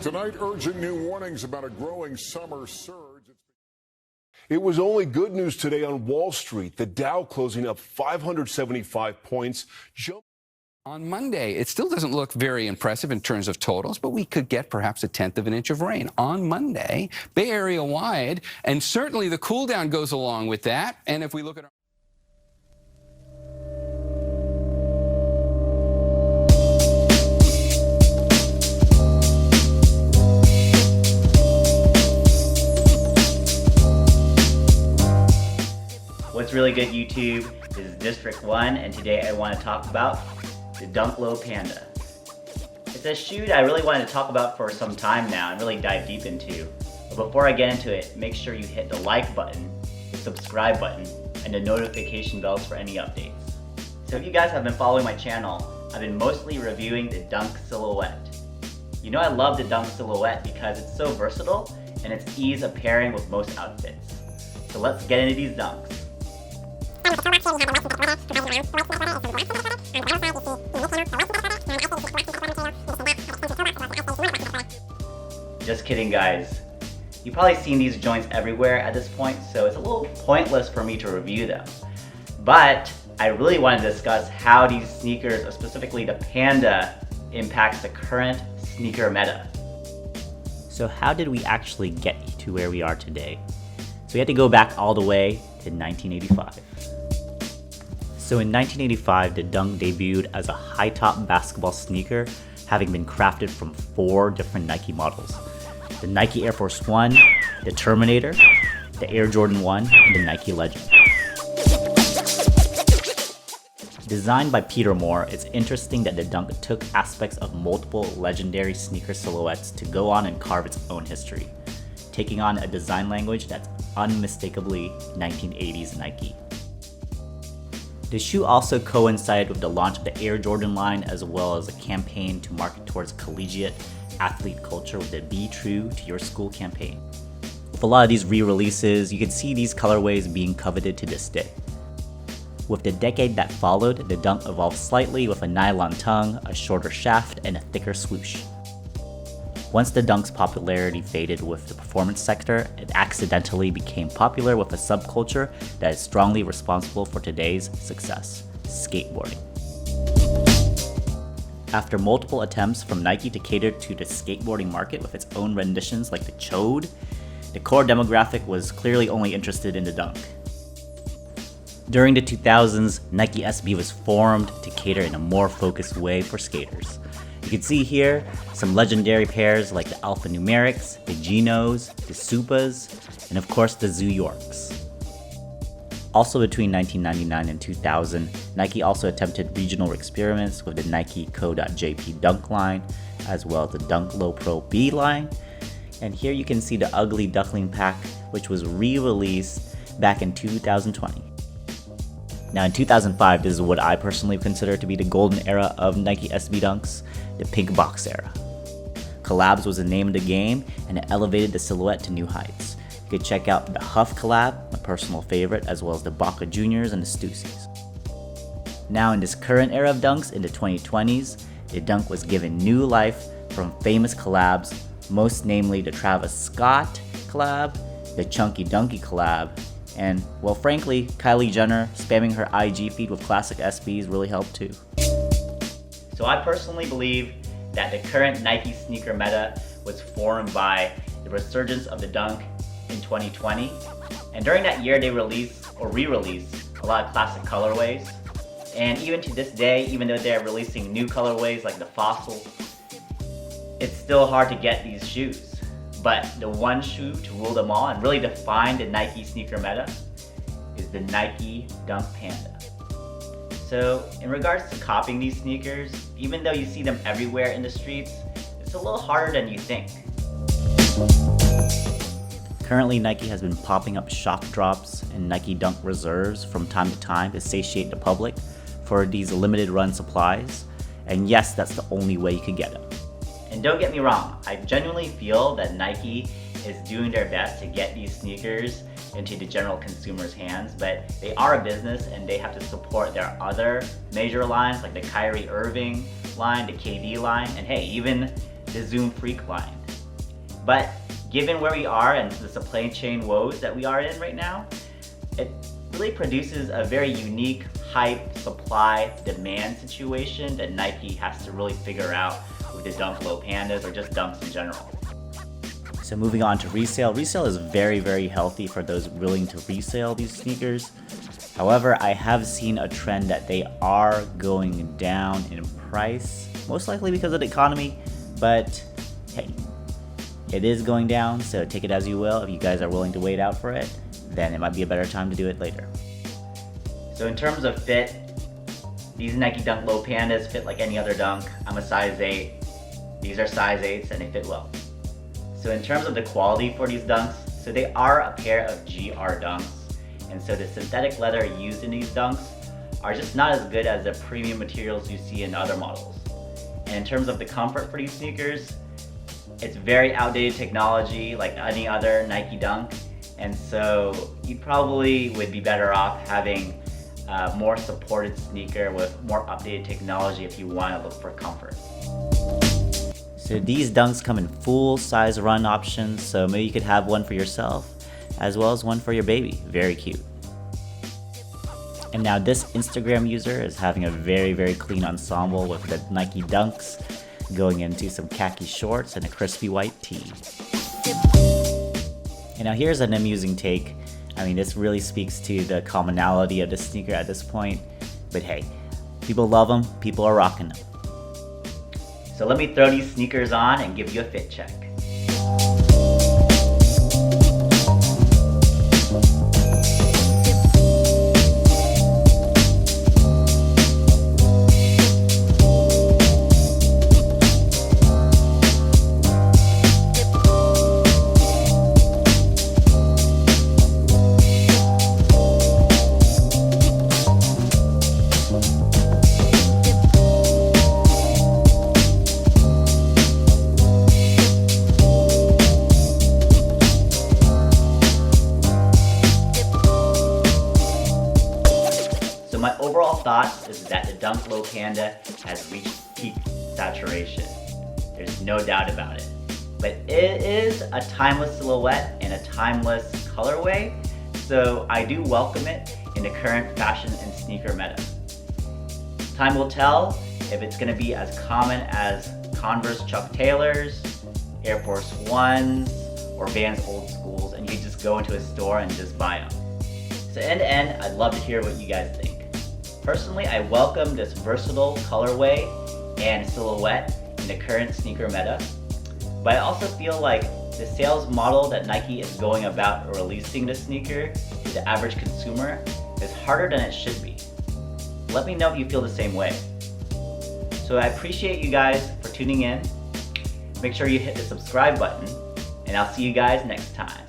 Tonight, urgent new warnings about a growing summer surge. It was only good news today on Wall Street. The Dow closing up 575 points. On Monday, it still doesn't look very impressive in terms of totals, but we could get perhaps 1/10 of an inch of rain on Monday, Bay Area wide, and certainly the cool down goes along with that. And if we look at our What's really good, YouTube? This is District 1, and today I want to talk about the Dunk Low Panda. It's a shoe that I really wanted to talk about for some time now and really dive deep into. But before I get into it, make sure you hit the like button, the subscribe button, and the notification bells for any updates. So if you guys have been following my channel, I've been mostly reviewing the Dunk silhouette. You know I love the Dunk silhouette because it's so versatile and its ease of pairing with most outfits. So let's get into these Dunks. Just kidding, guys. You've probably seen these joints everywhere at this point, so it's a little pointless for me to review them. But I really want to discuss how these sneakers, specifically the Panda, impacts the current sneaker meta. So how did we actually get to where we are today? So we had to go back all the way to 1985. So in 1985, the Dunk debuted as a high-top basketball sneaker, having been crafted from 4 different Nike models. The Nike Air Force 1, the Terminator, the Air Jordan 1, and the Nike Legend. Designed by Peter Moore, it's interesting that the Dunk took aspects of multiple legendary sneaker silhouettes to go on and carve its own history, taking on a design language that's unmistakably 1980s Nike. The shoe also coincided with the launch of the Air Jordan line, as well as a campaign to market towards collegiate athlete culture with the Be True to Your School campaign. With a lot of these re-releases, you can see these colorways being coveted to this day. With the decade that followed, the Dunk evolved slightly with a nylon tongue, a shorter shaft, and a thicker swoosh. Once the Dunk's popularity faded with the performance sector, it accidentally became popular with a subculture that is strongly responsible for today's success: skateboarding. After multiple attempts from Nike to cater to the skateboarding market with its own renditions like the Chode, the core demographic was clearly only interested in the Dunk. During the 2000s, Nike SB was formed to cater in a more focused way for skaters. You can see here some legendary pairs like the Alphanumerics, the Genos, the Supas, and of course the Zoo Yorks. Also between 1999 and 2000, Nike also attempted regional experiments with the Nike Co.jp Dunk line, as well as the Dunk Low Pro B line. And here you can see the Ugly Duckling pack, which was re-released back in 2020. Now in 2005, this is what I personally consider to be the golden era of Nike SB Dunks, the pink box era. Collabs was the name of the game, and it elevated the silhouette to new heights. You could check out the Huff collab, my personal favorite, as well as the Baca Juniors and the Stussies. Now in this current era of Dunks, in the 2020s, the Dunk was given new life from famous collabs, most namely the Travis Scott collab, the Chunky Dunky collab, and, well, frankly, Kylie Jenner spamming her IG feed with classic SBs really helped too. So I personally believe that the current Nike sneaker meta was formed by the resurgence of the Dunk in 2020. And during that year, they released or re-released a lot of classic colorways. And even to this day, even though they're releasing new colorways like the Fossil, it's still hard to get these shoes. But the one shoe to rule them all and really define the Nike sneaker meta is the Nike Dunk Panda. So in regards to copying these sneakers, even though you see them everywhere in the streets, it's a little harder than you think. Currently, Nike has been popping up shop drops and Nike Dunk reserves from time to time to satiate the public for these limited run supplies. And yes, that's the only way you could get them. And don't get me wrong, I genuinely feel that Nike is doing their best to get these sneakers into the general consumer's hands, but they are a business and they have to support their other major lines like the Kyrie Irving line, the KD line, and hey, even the Zoom Freak line. But given where we are and the supply chain woes that we are in right now, it really produces a very unique hype, supply, demand situation that Nike has to really figure out with the Dunk Low Pandas or just Dunks in general. So moving on to resale. Resale is very, very healthy for those willing to resale these sneakers. However, I have seen a trend that they are going down in price, most likely because of the economy, but hey, it is going down, so take it as you will. If you guys are willing to wait out for it, then it might be a better time to do it later. So in terms of fit, these Nike Dunk Low Pandas fit like any other dunk. I'm a size 8. These are size 8s and they fit well. So in terms of the quality for these dunks, so they are a pair of GR dunks. And so the synthetic leather used in these dunks are just not as good as the premium materials you see in other models. And in terms of the comfort for these sneakers, it's very outdated technology like any other Nike Dunk. And so you probably would be better off having a more supported sneaker with more updated technology if you want to look for comfort. So these dunks come in full size run options, so maybe you could have one for yourself as well as one for your baby. Very cute. And now this Instagram user is having a very, very clean ensemble with the Nike Dunks going into some khaki shorts and a crispy white tee. And now here's an amusing take. I mean, this really speaks to the commonality of the sneaker at this point, but hey, people love them, people are rocking them. So let me throw these sneakers on and give you a fit check. So my overall thought is that the Dunk Low Panda has reached peak saturation. There's no doubt about it. But it is a timeless silhouette and a timeless colorway, so I do welcome it in the current fashion and sneaker meta. Time will tell if it's going to be as common as Converse Chuck Taylors, Air Force Ones, or Vans Old Schools, and you just go into a store and just buy them. So in the end, I'd love to hear what you guys think. Personally, I welcome this versatile colorway and silhouette in the current sneaker meta, but I also feel like the sales model that Nike is going about releasing the sneaker to the average consumer is harder than it should be. Let me know if you feel the same way. So I appreciate you guys for tuning in. Make sure you hit the subscribe button, and I'll see you guys next time.